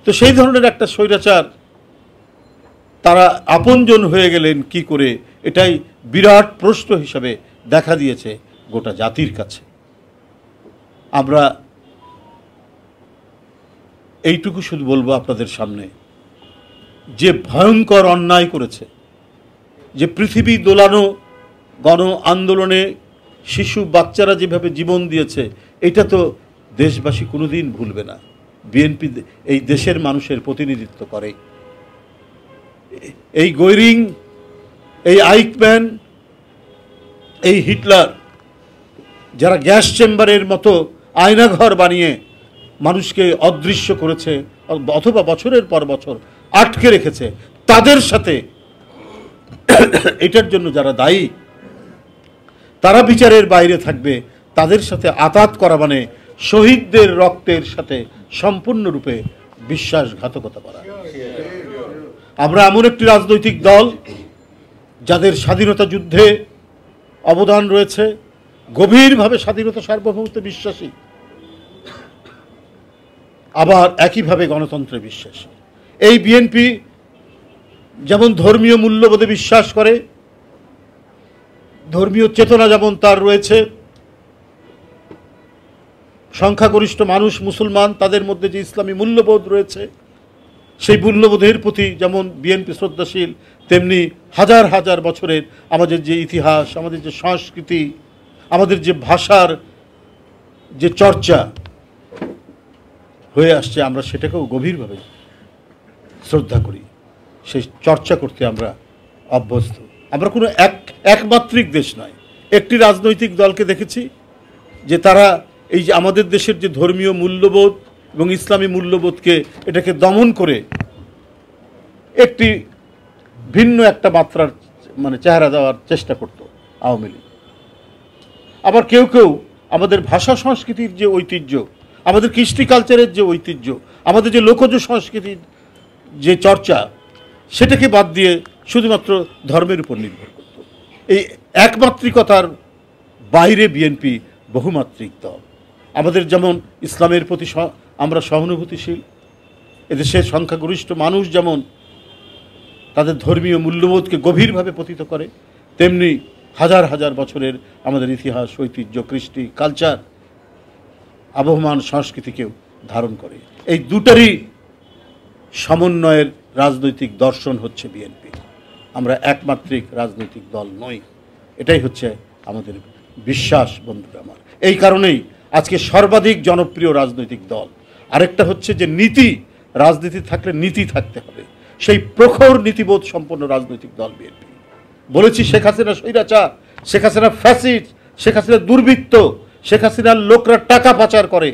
তো সেই ধরনের একটা স্বৈরাচার তারা আপনজন হয়ে গেলেন কি করে, এটাই বিরাট প্রশ্ন হিসাবে দেখা দিয়েছে গোটা জাতির কাছে। আমরা এইটুকু শুধু বলবো আপনাদের সামনে, যে ভয়ঙ্কর অন্যায় করেছে, যে পৃথিবী দোলানো গণ আন্দোলনে শিশু বাচ্চারা যেভাবে জীবন দিয়েছে, এটা তো দেশবাসী কোনোদিন ভুলবে না। বিএনপি এই দেশের মানুষের প্রতিনিধিত্ব করে। এই গোয়রিং, এই আইকম্যান, এই হিটলার, যারা গ্যাস চেম্বারের মতো আয়নাঘর বানিয়ে মানুষকে অদৃশ্য করেছে অথবা বছরের পর বছর আটকে রেখেছে, তাদের সাথে এটার জন্য যারা দায়ী তারা বিচারের বাইরে থাকবে, তাদের সাথে আতাত করা মানে শহীদদের রক্তের সাথে সম্পূর্ণরূপে বিশ্বাসঘাতকতা করা। আমরা এমন একটি রাজনৈতিক দল যাদের স্বাধীনতা যুদ্ধে অবদান রয়েছে, গভীরভাবে স্বাধীনতা সার্বভৌমত্বে বিশ্বাসী, আবার একইভাবে গণতন্ত্রে বিশ্বাসী। এই বিএনপি যেমন ধর্মীয় মূল্যবোধে বিশ্বাস করে, ধর্মীয় চেতনা যেমন তার রয়েছে, সংখ্যাগরিষ্ঠ মানুষ মুসলমান, তাদের মধ্যে যে ইসলামী মূল্যবোধ রয়েছে, সেই মূল্যবোধের প্রতি যেমন বিএনপি শ্রদ্ধাশীল, তেমনি হাজার হাজার বছরের আমাদের যে ইতিহাস, আমাদের যে সংস্কৃতি, আমাদের যে ভাষার যে চর্চা হয়ে আসছে, আমরা সেটাকেও গভীরভাবে শ্রদ্ধা করি, সেই চর্চা করতে আমরা অভ্যস্ত। আমরা কোনো একমাত্রিক দেশ নয়। একটি রাজনৈতিক দলকে দেখেছি যে তারা এই যে আমাদের দেশের যে ধর্মীয় মূল্যবোধ এবং ইসলামী মূল্যবোধকে এটাকে দমন করে একটি ভিন্ন একটা মাত্রার মানে চেহারা দেওয়ার চেষ্টা করত আওয়ামী লীগ। আবার কেউ কেউ আমাদের ভাষা সংস্কৃতির যে ঐতিহ্য, আমাদের কৃষ্টি কালচারের যে ঐতিহ্য, আমাদের যে লোকজ সংস্কৃতির যে চর্চা, সেটাকে বাদ দিয়ে শুধুমাত্র ধর্মের উপর নির্ভর করত। এই একমাত্রিকতার বাইরে বিএনপি বহুমাত্রিক দল। আমাদের যেমন ইসলামের প্রতি আমরা সহানুভূতিশীল, এদেশের সংখ্যাগরিষ্ঠ মানুষ যেমন তাদের ধর্মীয় মূল্যবোধকে গভীরভাবে পতিত করে, তেমনি হাজার হাজার বছরের আমাদের ইতিহাস, ঐতিহ্য, কৃষ্টি কালচার, আবহমান সংস্কৃতিকেও ধারণ করে। এই দুটারই সমন্বয়ের রাজনৈতিক দর্শন হচ্ছে বিএনপি। আমরা একমাত্রিক রাজনৈতিক দল নই, এটাই হচ্ছে আমাদের বিশ্বাস বন্ধুরা আমার। এই কারণেই আজকে সর্বাধিক জনপ্রিয় রাজনৈতিক দল। আরেকটা হচ্ছে যে নীতি, রাজনীতি থাকলে নীতি থাকতে হবে, সেই প্রখর নীতিবোধ সম্পন্ন রাজনৈতিক দল বিএনপি। বলেছি শেখ হাসিনা স্বৈরাচার, শেখ হাসিনা ফ্যাসিস্ট, শেখ হাসিনা দুর্বৃত্ত, শেখ হাসিনার লোকরা টাকা পাচার করে,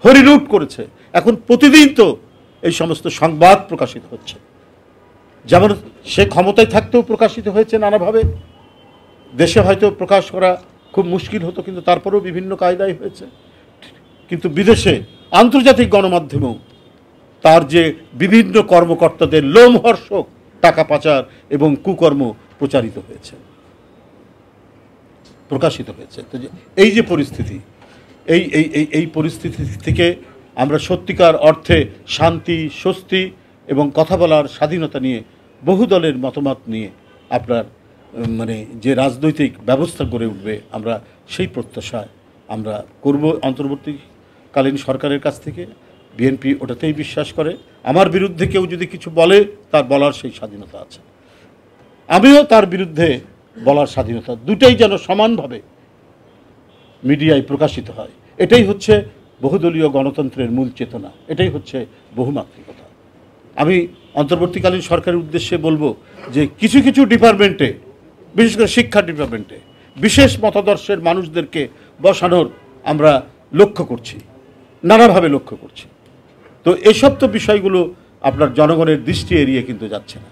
হরিলুট করেছে। এখন প্রতিদিন তো এই সমস্ত সংবাদ প্রকাশিত হচ্ছে, যেমন সে ক্ষমতায় থাকতেও প্রকাশিত হয়েছে নানাভাবে। দেশে হয়তো প্রকাশ করা খুব মুশকিল হতো, কিন্তু তারপরেও বিভিন্ন কায়দায় হয়েছে। কিন্তু বিদেশে আন্তর্জাতিক গণমাধ্যমেও তার যে বিভিন্ন কর্মকর্তাদের লোমহর্ষক টাকা পাচার এবং কুকর্ম প্রচারিত হয়েছে, প্রকাশিত হয়েছে। তো এই যে পরিস্থিতি, এই পরিস্থিতি থেকে আমরা সত্যিকার অর্থে শান্তি, স্বস্তি এবং কথা বলার স্বাধীনতা নিয়ে, বহু দলের মতামত নিয়ে আপনার মানে যে রাজনৈতিক ব্যবস্থা গড়ে উঠবে, আমরা সেই প্রত্যাশায় আমরা করব অন্তর্বর্তীকালীন সরকারের কাছ থেকে। বিএনপি ওটাতেই বিশ্বাস করে। আমার বিরুদ্ধে কেউ যদি কিছু বলে, তার বলার সেই স্বাধীনতা আছে, আমিও তার বিরুদ্ধে বলার স্বাধীনতা, দুটাই যেন সমানভাবে মিডিয়ায় প্রকাশিত হয়। এটাই হচ্ছে বহুদলীয় গণতন্ত্রের মূল চেতনা, এটাই হচ্ছে বহুমাত্রিকতা। আমি অন্তর্বর্তীকালীন সরকারের উদ্দেশ্যে বলবো যে কিছু কিছু ডিপার্টমেন্টে, বিশেষ করে শিক্ষা ডিপার্টমেন্টে বিশেষ মতাদর্শের মানুষদেরকে বসানোর আমরা লক্ষ্য করছি, নানাভাবে লক্ষ্য করছি। তো এসব তো বিষয়গুলো আপনার জনগণের দৃষ্টি এড়িয়ে কিন্তু যাচ্ছে না,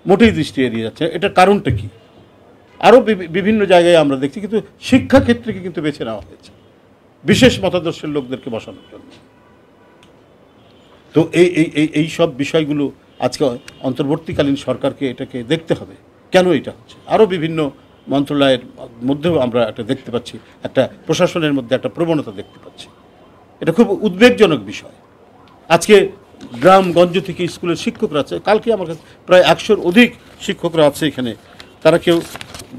মোটেই দৃষ্টি এড়িয়ে যাচ্ছে। এটার কারণটা কি? আরও বিভিন্ন জায়গায় আমরা দেখছি, কিন্তু শিক্ষাক্ষেত্রকে কিন্তু বেছে নেওয়া হয়েছে বিশেষ মতাদর্শের লোকদেরকে বসানোর জন্য। তো এই সব বিষয়গুলো আজকে অন্তর্বর্তীকালীন সরকারকে এটাকে দেখতে হবে, কেন এটা হচ্ছে। আরও বিভিন্ন মন্ত্রণালয়ের মধ্যেও আমরা এটা দেখতে পাচ্ছি, একটা প্রশাসনের মধ্যে একটা প্রবণতা দেখতে পাচ্ছি। এটা খুব উদ্বেগজনক বিষয়। আজকে গ্রামগঞ্জ থেকে স্কুলের শিক্ষকরা আছে, কালকে আমার কাছে প্রায় 100-র অধিক শিক্ষকরা আছে এখানে। তারা কেউ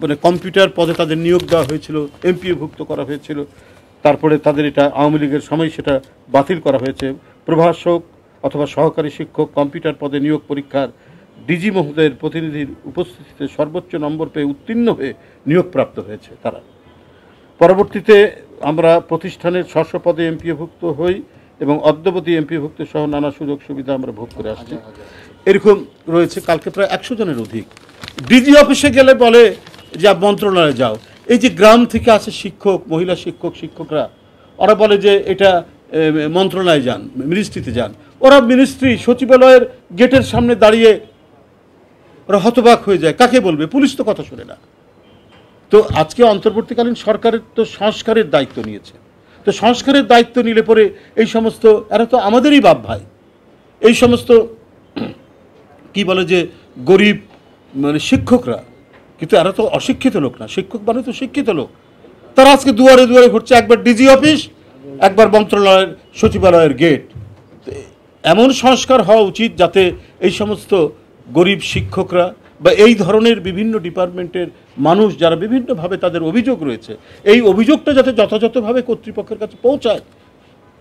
মানে কম্পিউটার পদে তাদের নিয়োগ দেওয়া হয়েছিল, এমপিওভুক্ত করা হয়েছিল, তারপরে তাদের এটা আওয়ামী লীগের সময় সেটা বাতিল করা হয়েছে। প্রভাষক অথবা সহকারী শিক্ষক কম্পিউটার পদে নিয়োগ পরীক্ষার ডিজি মহোদয়ের প্রতিনিধির উপস্থিতিতে সর্বোচ্চ নম্বর পেয়ে উত্তীর্ণ হয়ে নিয়োগপ্রাপ্ত হয়েছে তারা। পরবর্তীতে আমরা প্রতিষ্ঠানের 600 পদে এমপিওভুক্ত হই এবং অদ্যাবধি এমপিওভুক্ত সহ নানা সুযোগ সুবিধা আমরা ভোগ করে আসছি। এরকম রয়েছে, কালকে প্রায় 100 জনের অধিক। ডিজি অফিসে গেলে বলে যে মন্ত্রণালয়ে যাও। এই যে গ্রাম থেকে আসে শিক্ষক, মহিলা শিক্ষক, শিক্ষকরা, ওরা বলে যে এটা মন্ত্রণালয়ে যান, মিনিস্ট্রিতে যান। ওরা মিনিস্ট্রি সচিবালয়ের গেটের সামনে দাঁড়িয়ে ওরা হতবাক হয়ে যায়। কাকে বলবে? পুলিশ তো কথা শোনে না। তো আজকে অন্তর্বর্তীকালীন সরকারের তো সংস্কারের দায়িত্ব নিয়েছে। তো সংস্কারের দায়িত্ব নিলে পরে এই সমস্ত, এরা তো আমাদেরই বাপ ভাই, এই সমস্ত কি বলে যে গরিব মানে শিক্ষকরা, কিন্তু এরা তো অশিক্ষিত লোক না, শিক্ষক মানে তো শিক্ষিত লোক। তারা আজকে দুয়ারে দুয়ারে ঘুরছে, একবার ডিজি অফিস, একবার মন্ত্রণালয়ের সচিবালয়ের গেট। এমন সংস্কার হওয়া উচিত যাতে এই সমস্ত গরিব শিক্ষকরা বা এই ধরনের বিভিন্ন ডিপার্টমেন্টের মানুষ যারা বিভিন্নভাবে তাদের অভিযোগ রয়েছে, এই অভিযোগটা যাতে যথাযথভাবে কর্তৃপক্ষের কাছে পৌঁছায়।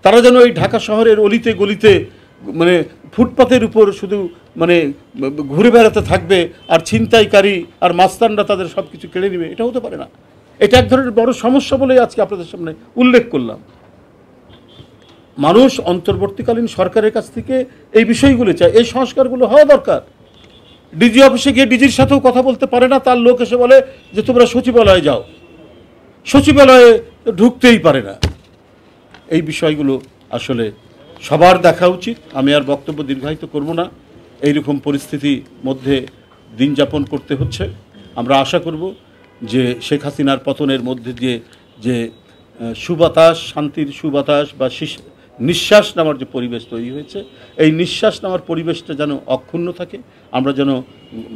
তারা যেন এই ঢাকা শহরের অলিতে গলিতে মানে ফুটপাতের উপর শুধু মানে ঘুরে বেড়াতে থাকবে, আর ছিনতাইকারী আর মাস্তানরা তাদের সব কিছু কেড়ে নেবে, এটা হতে পারে না। এটা এক ধরনের বড় সমস্যা বলেই আজকে আপনাদের সামনে উল্লেখ করলাম। মানুষ অন্তর্বর্তীকালীন সরকারের কাছ থেকে এই বিষয়গুলো চায়, এই সংস্কারগুলো হওয়া দরকার। ডিজি অফিসে গিয়ে ডিজির সাথেও কথা বলতে পারে না, তার লোক এসে বলে যে তোমরা সচিবালয়ে যাও, সচিবালয়ে ঢুকতেই পারে না। এই বিষয়গুলো আসলে সবার দেখা উচিত। আমি আর বক্তব্য দীর্ঘায়িত করব না। এইরকম পরিস্থিতির মধ্যে দিন যাপন করতে হচ্ছে। আমরা আশা করব যে শেখ হাসিনার পতনের মধ্যে দিয়ে যে সুবাতাস, শান্তির সুবাতাস বা নিঃশ্বাস নেওয়ার যে পরিবেশ তৈরি হয়েছে, এই নিঃশ্বাস নেওয়ার পরিবেশটা যেন অক্ষুণ্ণ থাকে। আমরা যেন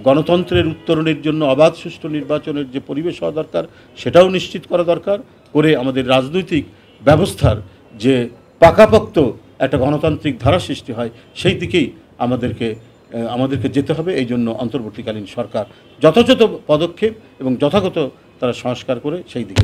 গণতন্ত্রের উত্তরণের জন্য অবাধ সুষ্ঠু নির্বাচনের যে পরিবেশ হওয়া দরকার সেটাও নিশ্চিত করা দরকার, করে আমাদের রাজনৈতিক ব্যবস্থার যে পাকাপোক্ত একটা গণতান্ত্রিক ধারা সৃষ্টি হয় সেই দিকেই আমাদেরকে যেতে হবে। এই জন্য অন্তর্বর্তীকালীন সরকার যথাযথ পদক্ষেপ এবং যথাযথ তারা সংস্কার করে সেই দিকে